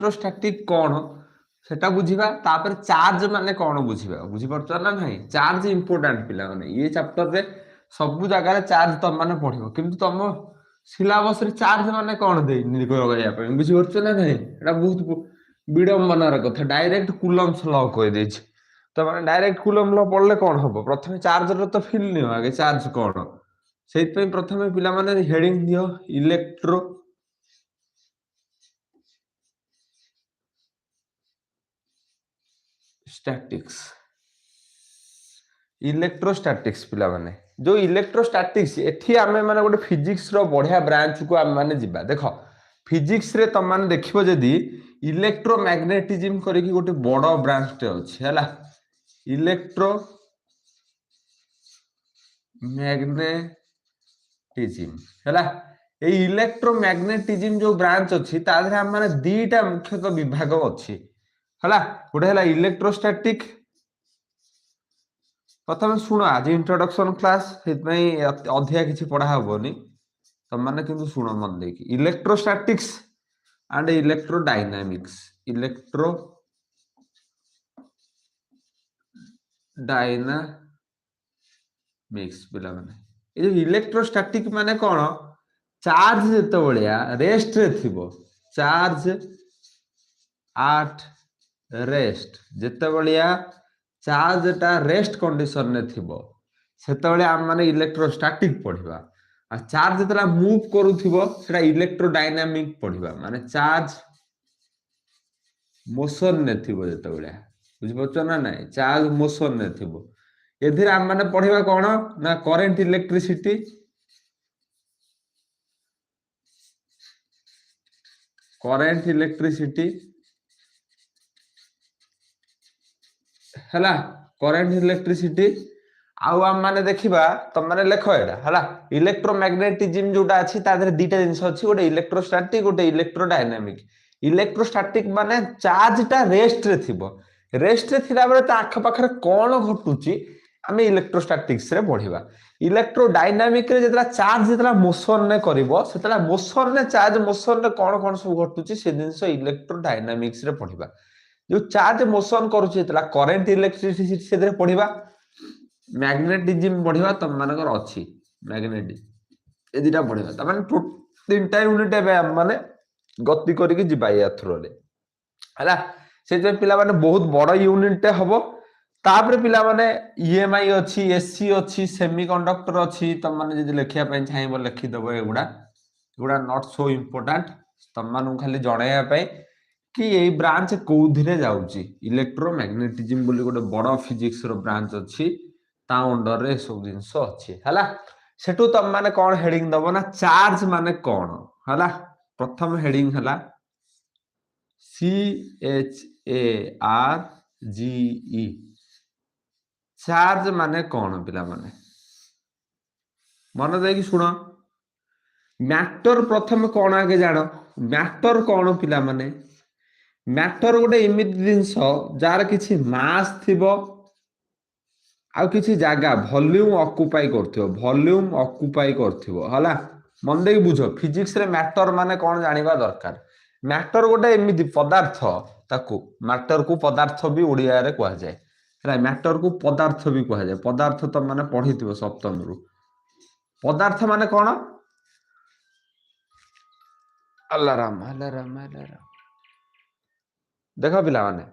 electrostatic कौन सेटा बुझिबा तापर चार्ज माने कौन बुझिबा बुझि परछ ना नहीं चार्ज इंपोर्टेंट पिला माने ये चैप्टर रे सब जगह रे चार्ज तम माने पढिबो किंतु तम सिलेबस रे चार्ज माने कौन देई निगया पे बुझि परछ ना नहीं एटा बहुत विडंबनार कथा डायरेक्ट कूलम्स लॉ कहि देछ तो माने डायरेक्ट कूलम लॉ पढ़ले कौन हबो प्रथमे चार्ज रे तो फील नियो आगे चार्ज कौन सेइत पे प्रथमे पिला माने हेडिंग दियो इलेक्ट्रो स्टैटिक्स इलेक्ट्रोस्टैटिक्स पिला माने जो इलेक्ट्रोस्टैटिक्स एठी आमे माने गोटे फिजिक्स रो बढ़िया ब्रांच को आमे माने जिबा देखो फिजिक्स रे तम माने देखिबो जदी इलेक्ट्रोमैग्नेटिज्म करी कि गोटे बड़ ब्रांच टे अछि हला इलेक्ट्रो मैग्नेटिज्म हला ए इलेक्ट्रोमैग्नेटिज्म जो ब्रांच अछि तादरे हम माने दीटा मुख्यतः विभाग अछि हला गोटे हला इलेक्ट्रोस्टैटिक प्रथम शुण आज इंट्रोडक्शन क्लास अधिका किसी पढ़ा हेनी तुम मैंने किंतु शुण मन देखी electrostatics and electrodynamics electro dynamics पिला माने ये इलेक्ट्रोस्टैटिक माने कौन चार्ज जिते बड़िया रेस्ट रे थिबो चार्ज आट रेस्ट जिते बड़िया चार्ज टा रेस्ट कंडीशन ने थिबो सेतबेले हम माने इलेक्ट्रोस्टैटिक पढिबा आ चार्ज जतरा मूव करूथिबो सेटा इलेक्ट्रोडायनामिक पढिबा माने चार्ज मोशन ने थिबो जतबेले बुझि पछो ना नाही चार्ज मोशन ने थिबो एथिर हम माने पढिबा कोन ना करंट इलेक्ट्रिसिटी हला करंट इलेक्ट्रिसिटी आउ हम माने देखिबा तम माने लेखो एटा हला इलेक्ट्रोमैग्नेटिज्म जोटा अछि तादरे दीटा जिंस अछि गोटे इलेक्ट्रोस्टैटिक गोटे इलेक्ट्रोडायनामिक इलेक्ट्रोस्टैटिक माने चार्ज टा रेस्ट रे थिबो रेस्ट रे थिला बेले ता आख पाखरे कोन घटुची आमे इलेक्ट्रोस्टैटिक्स रे पढिबा इलेक्ट्रोडायनामिक रे जेतला चार्ज जेतला मोशन ने करबो सेतला मोशन ने चार्ज मोशन रे कोन सब घटुची से जिंस इलेक्ट्रोडायनामिक्स रे पढिबा जो चार्ज मोशन करूची जेतला करंट इलेक्ट्रिसिटी सेदरे पढिबा मैग्नेटिज्म पढिबा तम मानकर अछि मैग्नेटिज्म ए दिटा पढिबा त माने तीनटा यूनिट एबे हम माने गति करिके जिबा या थ्रो रे हला से जे पिला माने बहुत बड़ यूनिट हबो तापर पिला माने ईएमआई अछि एससी अछि सेमीकंडक्टर अछि तम माने जे लेखिया पय चाहेबो लेखि दबो एगुडा एगुडा नॉट सो इंपोर्टेंट तम मानु खाली जणाया पय कि ए ब्रांच कोउधिरे जाउची इलेक्ट्रोमैग्नेटिज्म बोली गोटे बड़ फिजिक्स रो ब्रांच अछि ता अंडर रे सब जिंस अछि हला सेटु तम माने कोन हेडिंग दबो ना चार्ज माने कोन हला प्रथम हेडिंग हला C H A R G E charge माने कोन पिला माने मन देकी सुनो मैटर प्रथम कोन आगे जानो मैटर कोन पिला माने मैटर गोटे एमिति जिंस जार किछि मास थिबो आ किछि जागा वॉल्यूम ऑक्युपाई करथिबो हला मन देकी बुझो फिजिक्स रे मैटर माने कोन जानिबा दरकार मैटर गोटे एमिति पदार्थ ताकू मैटर को पदार्थ भी ओडिया रे कहआ जाय हला मैटर को पदार्थ भी कहआ जाय पदार्थ त माने पढिथिबो सप्तम रु पदार्थ माने कोन अल्लाह राम देखो पिला माने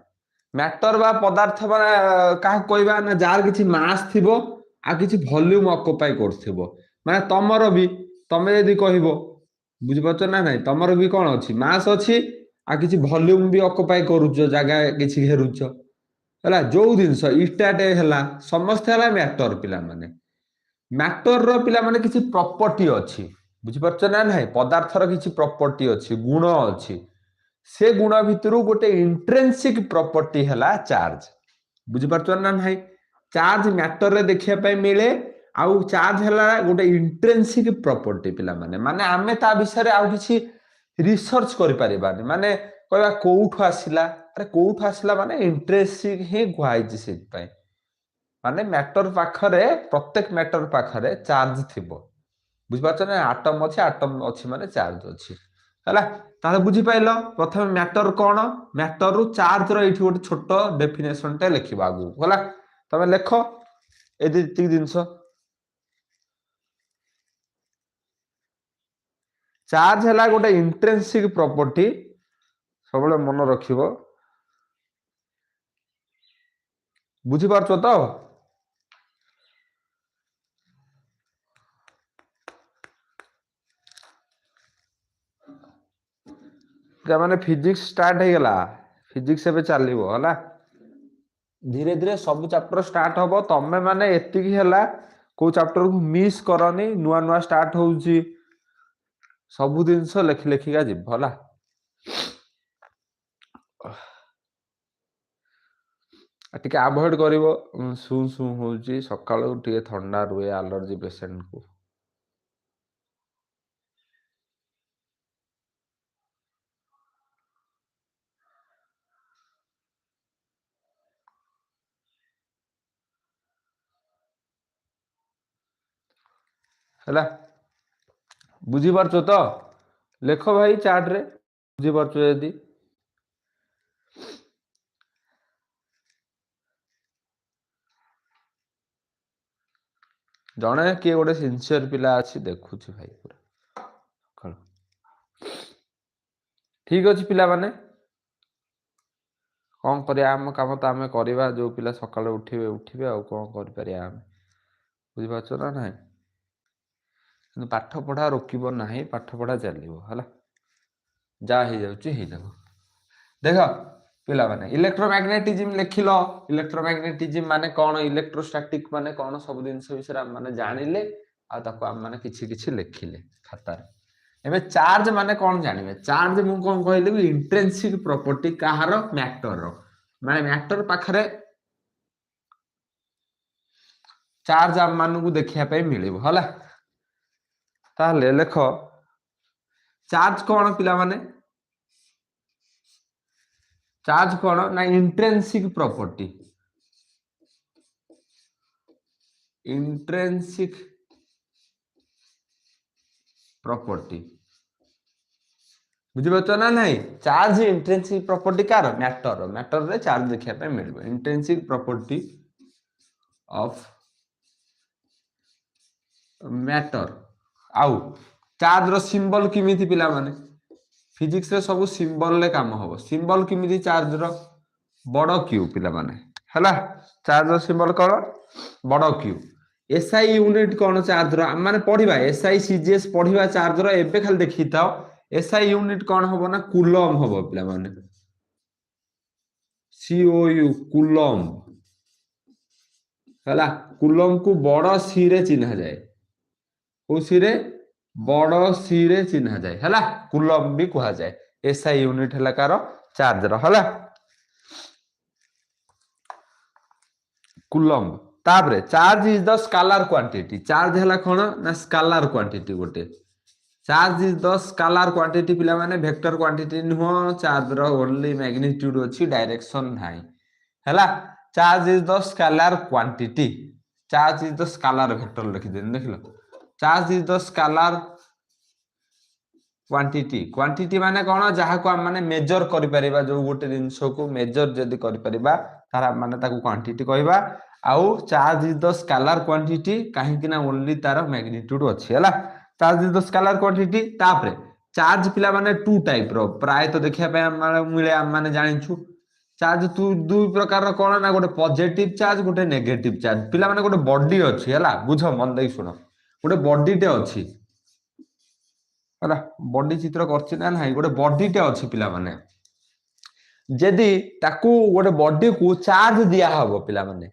मैटर बा पदार्थ माने का कहबा ना जार किछि मास थिबो आ किछि वॉल्यूम ऑक्युपाई करथिबो माने तमरो भी तमे यदि कहिबो बुझि पछ ना नाही तमरो भी कोन अछि मास अछि आ किछि वॉल्यूम भी ऑक्युपाई करूछ जागा किछि घेरुछ हला जो दिनस इटाटे हला समस्त हला मैटर पिला माने मैटर रो पिला माने किछि प्रॉपर्टी अछि बुझि पछ ना नाही पदार्थ रो किछि प्रॉपर्टी अछि गुण अछि से गुण भितरु गोटे इंट्रिंसिक प्रॉपर्टी हला चार्ज बुझि पारछ ना नाही चार्ज मैटर रे देखिया पय मिले आउ चार्ज हला गोटे इंट्रिंसिक प्रॉपर्टी पिला माने माने आमे ता विषय रे आउ किछि रिसर्च करि परिबानी माने कहबा कोउठु आसिला अरे कोउठु आसिला माने इंट्रिंसिक ही गुआइछि सेत पय माने मैटर पाखरे प्रत्येक मैटर पाखरे चार्ज थिबो बुझि पारछ ना एटम अछि माने चार्ज अछि हैला ताले बुझी पाइलो प्रथम मैटर कोन मैटर रु चार्ज रो एठी गोटे छोट डेफिनेशन टे लिखिबा आगु होला तमे लेखो ए दी जिंस चार्ज हैला गोटे इंट्रिंसिक प्रॉपर्टी सबले मन रखिबो बुझी पारछो तो माने फिजिक्स स्टार्ट हो गला फिजिक्स एबे चलिबो हला धीरे धीरे सब चैप्टर स्टार्ट होबो तमे माने एतिकी हैला को चैप्टर को मिस करनी नुआ नुआ स्टार्ट होउची सब जिनस लेखि लेखिका जिव हला टिके अवॉइड करिवो सु सु होउची सकाळो टिके ठंडा रुए एलर्जी पेशेंट को हैला बुझी पारछो तो लेखो भाई चार्ट रे बुझी पारछो यदि जणे किए गोटे सिंसियर पिला अछि देखुछि भाई पूरा ठीक अछि पिला माने कौन करिया हम काम तो आमे करबा जो पिला सकाळे उठिबे आ कौन कर परिया हम बुझी पाछो ना नाही किंतु पाठ पढ़ा रोकिबो नाही पाठ पढ़ा चलिबो हला जा हे जाउची हे जाबो देखो पिला माने इलेक्ट्रोमैग्नेटिज्म लिखिलो इलेक्ट्रोमैग्नेटिज्म माने कौन इलेक्ट्रोस्टैटिक माने कौन सब दिन विषय माने जानिले आ ताको हम माने किछि किछि लिखिले खाता एबे चार्ज माने कौन जानिबे चार्ज मु कोन कहले भी इंट्रिंसिक प्रॉपर्टी कहार मैटर रो माने मैटर पाखरे चार्ज हम मानु को देखिया पे मिलिबो हला ताले लेखो चार्ज कौन पिला माने चार्ज कौन ना इंट्रिंसिक प्रॉपर्टी इंट्रिंसिक प्रॉपर्टी बुझी पाछो ना नहीं charge intrinsic property car matter matter रे चार्ज देखिया पे मिलबो इंट्रिंसिक प्रॉपर्टी ऑफ मैटर आउ चार्ज रो सिंबल किमिति पिला माने फिजिक्स रे सब सिंबल ले काम होबो सिंबल किमिति चार्ज रो बड़ क्यू पिला माने हला चार्ज रो सिंबल कोन बड़ क्यू एसआई यूनिट कोन चार्ज रो माने पढिबा एसआई सीजीएस पढिबा चार्ज रो एबे खाली देखिताओ एसआई यूनिट कोन होबो ना कूलम होबो पिला माने सीओयू कूलम हला कूलम को बड़ सी रे चिन्हा जाए को सी रे बड़ सी रे चिन्हा जाए हला कूलम भी कहा जाए एसआई यूनिट हला कार चार्ज रो हला कूलम ताबरे charge is the scalar quantity charge हला कोन ना स्केलर क्वांटिटी गोटे charge is the scalar quantity पिला माने वेक्टर क्वांटिटी नुहो चार्ज रो ओनली मैग्नीट्यूड अछि डायरेक्शन नाही हला charge is the scalar quantity charge is the scalar vector लिखि देन देखलो charge is the scalar quantity quantity माने कोन जहा को हम माने मेजर करि परिबा जो गोटे जिंस को मेजर जदी करि परिबा तारा माने ताको क्वांटिटी कहबा आउ charge is the scalar quantity काहे कि ना ओनली तार मैग्नीट्यूड अछि हला charge is the scalar quantity तापरे चार्ज पिला माने टू टाइप रो प्राय तो देखिया पे हम मिले हम माने जानिछु चार्ज तू दुई प्रकार रो कोन ना गोटे पॉजिटिव चार्ज गोटे नेगेटिव चार्ज पिला माने गोटे बॉडी अछि हला बुझो मन देई सुनो गोटे बॉडी टे अछि हला बॉडी चित्र करछि ना नाही गोटे बॉडी टे अछि पिला माने जदी ताकू गोटे बॉडी को चार्ज दिया हबो पिला माने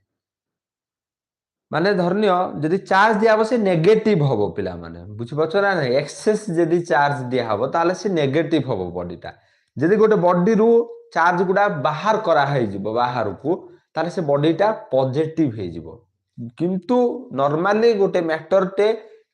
माने धरनियो जदी चार्ज दिया हबो से नेगेटिव हबो पिला माने बुझि पछो ना नाही एक्सेस जदी चार्ज दिया हबो ताले से नेगेटिव हबो बॉडीटा जदी गोटे बॉडी रु चार्ज गुडा बाहर करा है जिवो बाहर को ताले से बॉडीटा पॉजिटिव हे जिवो किंतु नॉर्मली गोटे मैटर टे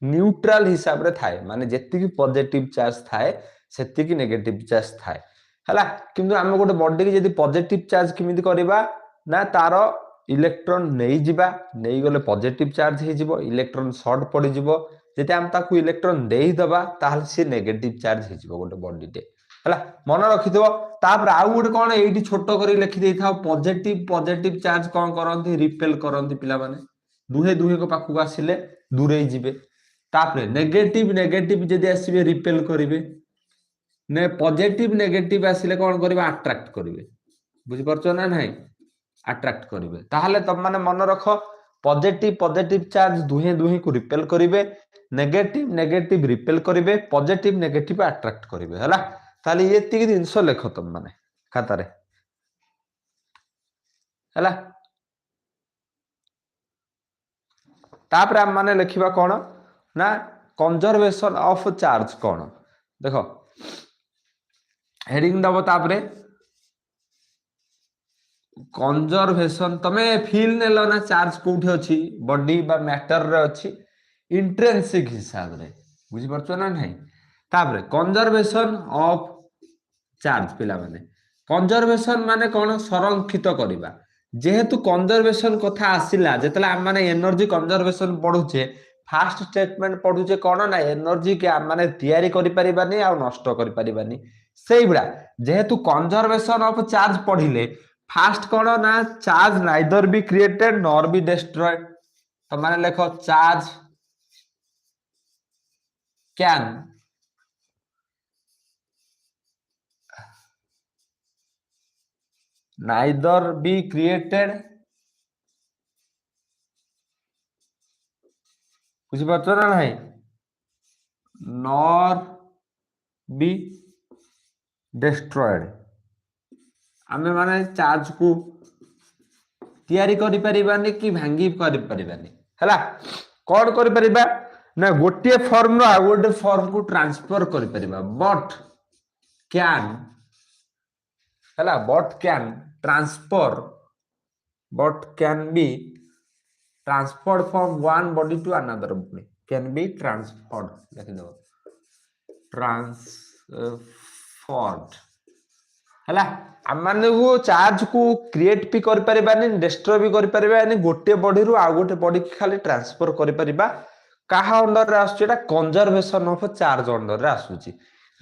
न्यूट्रल हिसाब रे थाए माने जेति की पॉजिटिव चार्ज थाए सेति की नेगेटिव चार्ज थाए हला किंतु हम गोटे बॉडी की जदी पॉजिटिव चार्ज किमिति करबा ना तारो इलेक्ट्रॉन नहीं जिबा नहीं गले पॉजिटिव चार्ज हे जिवो इलेक्ट्रॉन शॉर्ट पड़ी जिवो जति हम ताकू इलेक्ट्रॉन देई दबा ताहले से नेगेटिव चार्ज हे जिवो गोटे बॉडी टे हला मन रखिथबो तापर आउ गोटे कोन एठी छोटो करी लिखि देई थाओ पॉजिटिव चार्ज कोन करंती रिपेल करंती पिला माने दुहे दुहे को पाखु आसिले दूरे जिवे तापर नेगेटिव जदि आसीबे रिपेल करिवे ने पॉजिटिव नेगेटिव आसिले कोन करबे अट्रैक्ट करिवे बुझि परछो ना नाही अट्रैक्ट करिवे ताहले तब माने मन रख पॉजिटिव चार्ज दुहे दुहे को रिपेल करिवे नेगेटिव रिपेल करिवे पॉजिटिव नेगेटिव अट्रैक्ट करिवे हला ताले ये एतिक जिंस लेख तुम माने खाता रे हला तापर हम माने लिखिबा कोन ना कंजर्वेशन ऑफ चार्ज कोन देखो हेडिंग दबो तापरे कंजर्वेशन तमे फील नेलो ना चार्ज कोठी अछि बॉडी बा मैटर रे अछि इंट्रिंसिक हिसाब रे बुझि परछो ना नाही तापरे कंजर्वेशन ऑफ चार्ज पिला माने कंजर्वेशन माने कोन संरक्षित करिबा जेहेतु कंजर्वेशन कथा आसिला जेतला हम माने एनर्जी कंजर्वेशन पढुचे फास्ट स्टेटमेंट पढुचे कोन ना एनर्जी के हम माने तयारी करि परिबानी आ नष्ट करि परिबानी सेही बडा जेहेतु कंजर्वेशन ऑफ चार्ज पढिले फास्ट कोन ना charge neither be created nor be destroyed तो माने लेखो charge can neither be created बुझी पाछो ना नहीं nor be destroyed आमे माने चार्ज को तयारी करि परिबानी कि भांगी करि परिबानी हला कोड करि परिबा ना गोटे फॉर्म रो आ गोटे फॉर्म को ट्रांसफर करि परिबा बट कैन हला but can transfer but can be transferred from one body to another body can be transferred लिख दो transferred हला हम माने वो चार्ज को क्रिएट भी कर परिबानी डिस्ट्रॉय भी कर परिबानी गोटे बॉडी रु आ गोटे बॉडी की खाली ट्रांसफर कर परिबा काहा अंडर रे आसुचेटा कंजर्वेशन ऑफ चार्ज अंडर रे आसुची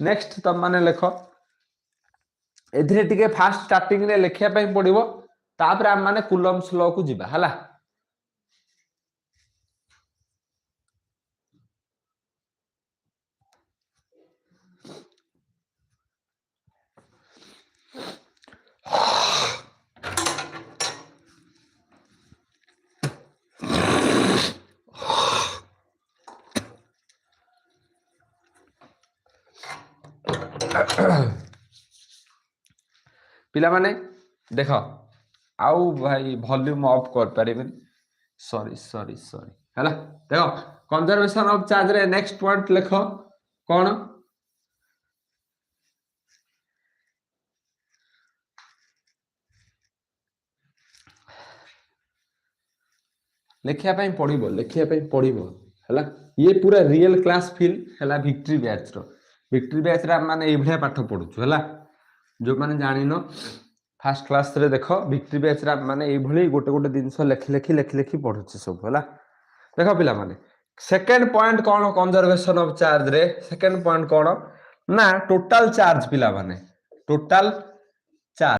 नेक्स्ट तम माने लेखो एथिरे टिके फास्ट स्टार्टिंग रे लेखिया पई पडिबो तापर हम माने कूलम्स लॉ को जिबा हला पिला माने देखो आउ भाई वॉल्यूम ऑफ कर परिबेन सॉरी हैला देखो कंजर्वेशन ऑफ चार्ज रे नेक्स्ट पॉइंट लिखो कोन लिखिया पई पढिबो हैला ये पूरा रियल क्लास फील हैला विक्ट्री बैच रे माने ए भलिया पाठ पढुछु हैला जो माने जानिनो फर्स्ट क्लास रे देखो विक्ट्री बैच रा माने ए भली गोटे गोटे दिनस लेखि पढुछि सब हला देखो पिला माने second point cone conservation of charge रे सेकंड पॉइंट कोन ना टोटल चार्ज पिला माने टोटल